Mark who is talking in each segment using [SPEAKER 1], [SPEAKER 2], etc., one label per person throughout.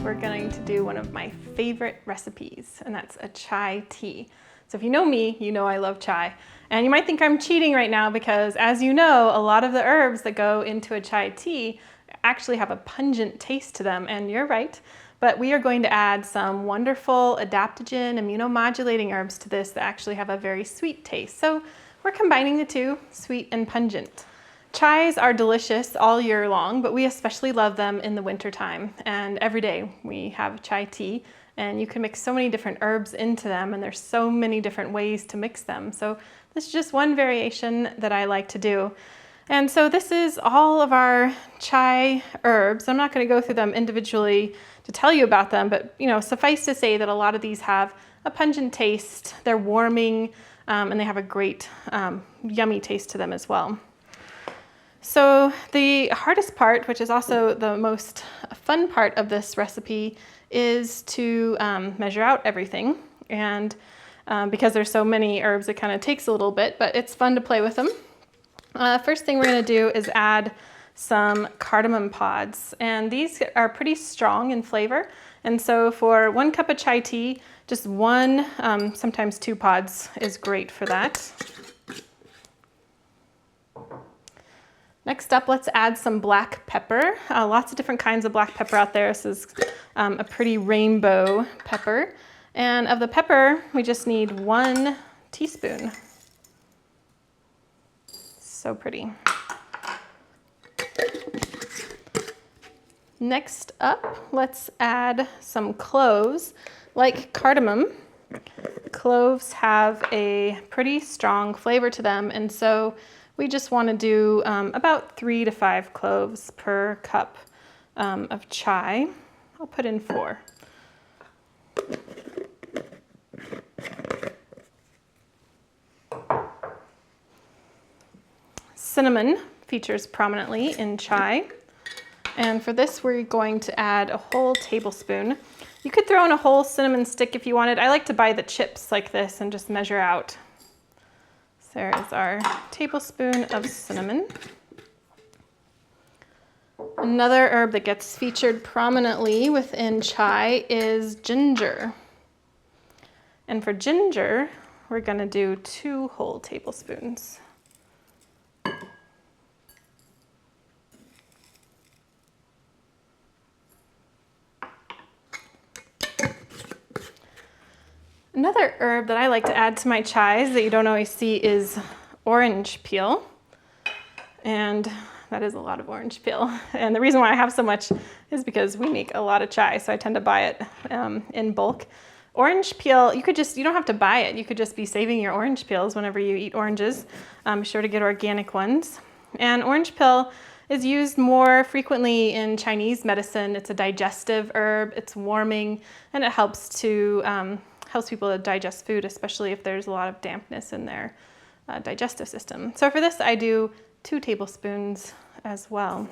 [SPEAKER 1] we're going to do one of my favorite recipes, and that's a chai tea. So if you know me, you know I love chai. And you might think I'm cheating right now because, as you know, a lot of the herbs that go into a chai tea actually have a pungent taste to them, and you're right. But we are going to add some wonderful adaptogen, immunomodulating herbs to this that actually have a very sweet taste. So we're combining the two, sweet and pungent. Chais are delicious all year long, but we especially love them in the wintertime. And every day we have chai tea, and you can mix so many different herbs into them, and there's so many different ways to mix them. So this is just one variation that I like to do. And so this is all of our chai herbs. I'm not going to go through them individually to tell you about them, but suffice to say that a lot of these have a pungent taste. They're warming, and they have a great yummy taste to them as well. So the hardest part, which is also the most fun part of this recipe, is to measure out everything. And because there's so many herbs, it kind of takes a little bit, but it's fun to play with them. First thing we're going to do is add some cardamom pods, and these are pretty strong in flavor. And so for 1 cup of chai tea, just 1, sometimes 2 pods is great for that. Next up, let's add some black pepper. Lots of different kinds of black pepper out there. This is a pretty rainbow pepper. And of the pepper, we just need 1 teaspoon. So pretty. Next up, let's add some cloves. Like cardamom, cloves have a pretty strong flavor to them, and so we just want to do about 3 to 5 cloves per cup of chai. I'll put in 4. Cinnamon features prominently in chai. And for this, we're going to add a whole tablespoon. You could throw in a whole cinnamon stick if you wanted. I like to buy the chips like this and just measure out. So there is our tablespoon of cinnamon. Another herb that gets featured prominently within chai is ginger. And for ginger, we're going to do 2 whole tablespoons. Another herb that I like to add to my chais that you don't always see is orange peel. And that is a lot of orange peel. And the reason why I have so much is because we make a lot of chai, so I tend to buy it in bulk. Orange peel, you don't have to buy it. You could just be saving your orange peels whenever you eat oranges. Be sure to get organic ones. And orange peel is used more frequently in Chinese medicine. It's a digestive herb, it's warming, and it helps people to digest food, especially if there's a lot of dampness in their digestive system. So for this, I do 2 tablespoons as well.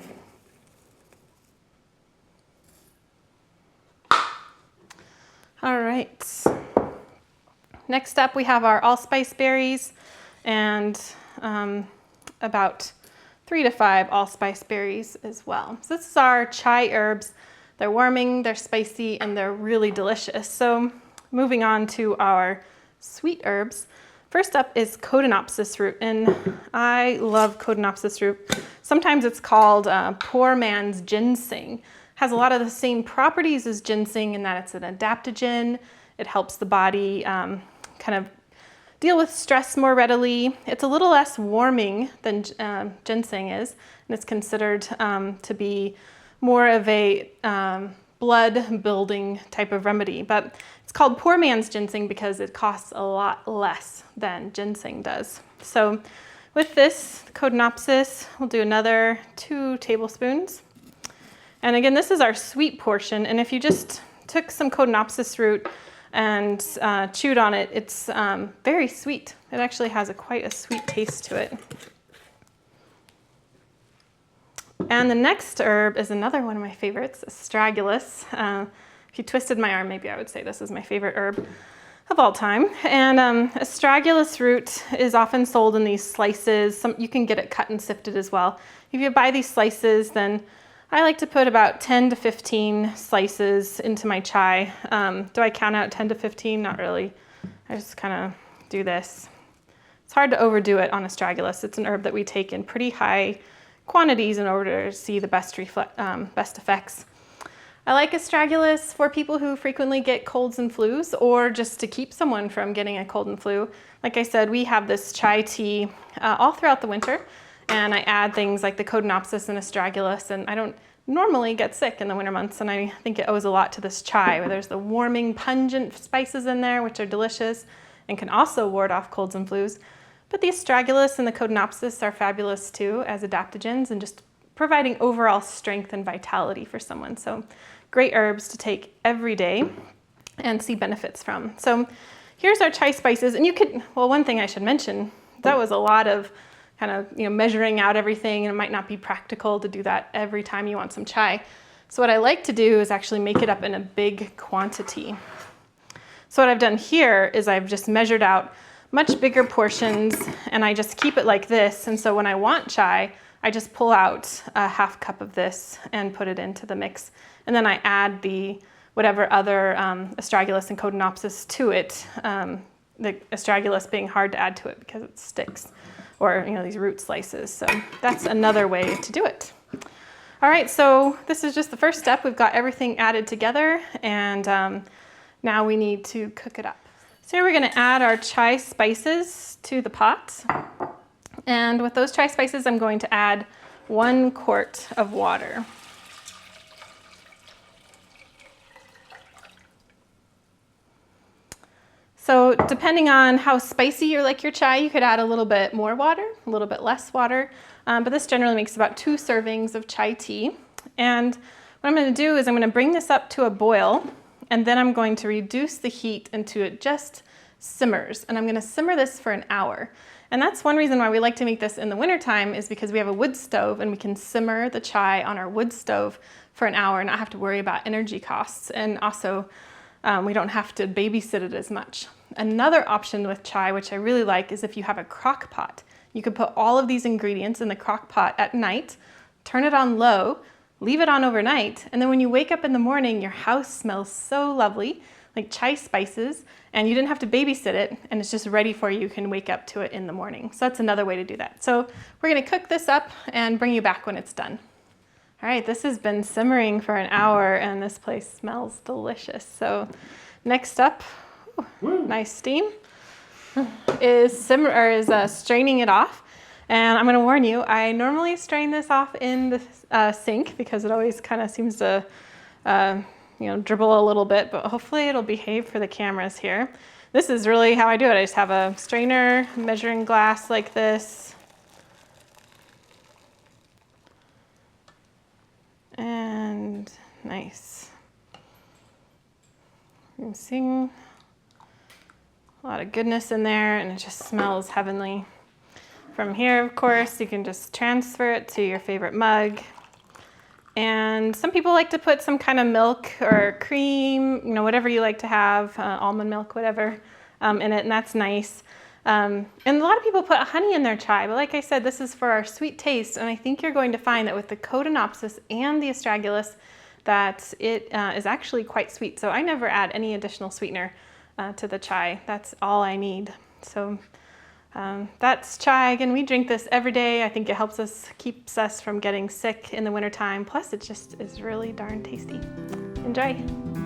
[SPEAKER 1] All right. Next up, we have our allspice berries and about 3 to 5 allspice berries as well. So this is our chai herbs. They're warming, they're spicy, and they're really delicious. So moving on to our sweet herbs. First up is codonopsis root, and I love codonopsis root. Sometimes it's called poor man's ginseng. Has a lot of the same properties as ginseng in that it's an adaptogen. It helps the body kind of deal with stress more readily. It's a little less warming than ginseng is, and it's considered to be more of a blood building type of remedy, but it's called poor man's ginseng because it costs a lot less than ginseng does. So with this codonopsis, we'll do another 2 tablespoons. And again, this is our sweet portion, and if you just took some codonopsis root and chewed on it, it's very sweet. It actually has quite a sweet taste to it. And the next herb is another one of my favorites, Astragalus. If you twisted my arm, maybe I would say this is my favorite herb of all time. And Astragalus root is often sold in these slices. You can get it cut and sifted as well. If you buy these slices, then I like to put about 10 to 15 slices into my chai. Do I count out 10 to 15? Not really. I just kind of do this. It's hard to overdo it on astragalus. It's an herb that we take in pretty high quantities in order to see the best effects. I like astragalus for people who frequently get colds and flus, or just to keep someone from getting a cold and flu. Like I said, we have this chai tea all throughout the winter, and I add things like the codonopsis and astragalus, and I don't normally get sick in the winter months, and I think it owes a lot to this chai, where there's the warming, pungent spices in there, which are delicious and can also ward off colds and flus. But the astragalus and the codonopsis are fabulous too as adaptogens and just providing overall strength and vitality for someone. So great herbs to take every day and see benefits from. So here's our chai spices, and you could, well, one thing I should mention, that was a lot of kind of, measuring out everything, and it might not be practical to do that every time you want some chai. So what I like to do is actually make it up in a big quantity. So what I've done here is I've just measured out much bigger portions, and I just keep it like this. And so when I want chai, I just pull out a half cup of this and put it into the mix. And then I add the whatever other astragalus and codonopsis to it, the astragalus being hard to add to it because it sticks, or these root slices. So that's another way to do it. All right, so this is just the first step. We've got everything added together, and now we need to cook it up. So here we're going to add our chai spices to the pot. And with those chai spices, I'm going to add 1 quart of water. So depending on how spicy you like your chai, you could add a little bit more water, a little bit less water. But this generally makes about 2 servings of chai tea. And what I'm going to do is I'm going to bring this up to a boil, and then I'm going to reduce the heat until it just simmers. And I'm going to simmer this for an hour. And that's one reason why we like to make this in the wintertime, is because we have a wood stove and we can simmer the chai on our wood stove for an hour and not have to worry about energy costs. And also, we don't have to babysit it as much. Another option with chai, which I really like, is if you have a crock pot. You could put all of these ingredients in the crock pot at night, turn it on low, leave it on overnight, and then when you wake up in the morning, your house smells so lovely, like chai spices, and you didn't have to babysit it, and it's just ready for you. You can wake up to it in the morning. So that's another way to do that. So we're going to cook this up and bring you back when it's done. All right, this has been simmering for an hour, and this place smells delicious. So next up, nice steam, is straining it off. And I'm going to warn you, I normally strain this off in the sink because it always kind of seems to dribble a little bit, but hopefully it'll behave for the cameras here. This is really how I do it. I just have a strainer, measuring glass like this. And nice. I'm seeing a lot of goodness in there, and it just smells heavenly. From here, of course, you can just transfer it to your favorite mug. And some people like to put some kind of milk or cream, whatever you like to have, almond milk, whatever, in it, and that's nice. And a lot of people put honey in their chai, but like I said, this is for our sweet taste, and I think you're going to find that with the codonopsis and the astragalus that it is actually quite sweet. So I never add any additional sweetener to the chai. That's all I need. So that's chai. Again, we drink this every day. I think it helps us, keeps us from getting sick in the wintertime. Plus, it just is really darn tasty. Enjoy.